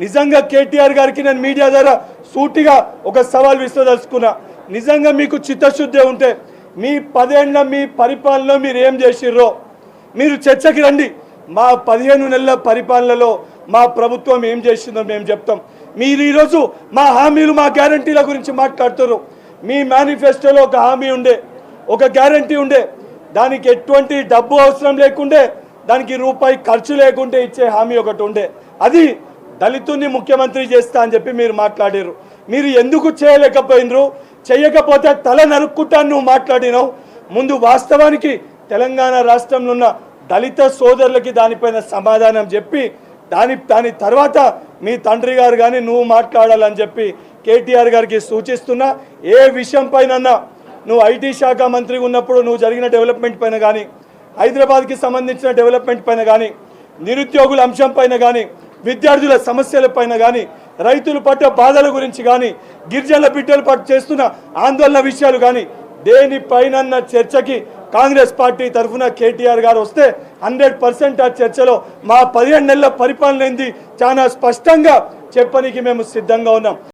నిజంగా కేటీఆర్ గారికి నేను మీడియా ద్వారా సూటిగా ఒక సవాల్ విశ్వదలుచుకున్నా. నిజంగా మీకు చిత్తశుద్ధి ఉంటే మీ 10 ఏళ్ల మీ పరిపాలనలో మీరు ఏం చేసిర్రో మీరు చర్చకి రండి. మా 15 నెలల పరిపాలనలో మా ప్రభుత్వం ఏం చేసిందో మేము చెప్తాం. మీరు ఈరోజు మా హామీలు మా గ్యారంటీల గురించి మాట్లాడుతున్నారు. మీ మేనిఫెస్టోలో ఒక హామీ ఉండే, ఒక గ్యారంటీ ఉండే, దానికి ఎటువంటి డబ్బు అవసరం లేకుండే, దానికి రూపాయి ఖర్చు లేకుంటే ఇచ్చే హామీ ఒకటి ఉండే. అది దళితుని ముఖ్యమంత్రి చేస్తా అని చెప్పి మీరు మాట్లాడారు. మీరు ఎందుకు చేయలేకపోయినరు? చేయకపోతే తల నరుక్కుంటాను నువ్వు మాట్లాడినావు. ముందు వాస్తవానికి తెలంగాణ రాష్ట్రంలో ఉన్న దళిత సోదరులకి దానిపైన సమాధానం చెప్పి దాని తర్వాత మీ తండ్రి గారు కానీ నువ్వు మాట్లాడాలని చెప్పి కేటీఆర్ గారికి సూచిస్తున్నా. ఏ విషయం పైన నువ్వు ఐటీ శాఖ మంత్రిగా ఉన్నప్పుడు నువ్వు జరిగిన డెవలప్మెంట్ పైన కానీ, హైదరాబాద్కి సంబంధించిన డెవలప్మెంట్ పైన కానీ, నిరుద్యోగుల అంశం పైన కానీ, విద్యార్థుల సమస్యల పైన కానీ, రైతులు పట్ల బాధల గురించి కానీ, గిరిజనుల బిడ్డల పట్ల చేస్తున్న ఆందోళన విషయాలు కానీ దేనిపైన చర్చకి కాంగ్రెస్ పార్టీ తరఫున కేటీఆర్ గారు వస్తే 100% ఆ చర్చలో మా 15 నెలల పరిపాలన ఏంది చాలా స్పష్టంగా చెప్పడానికి మేము సిద్ధంగా ఉన్నాం.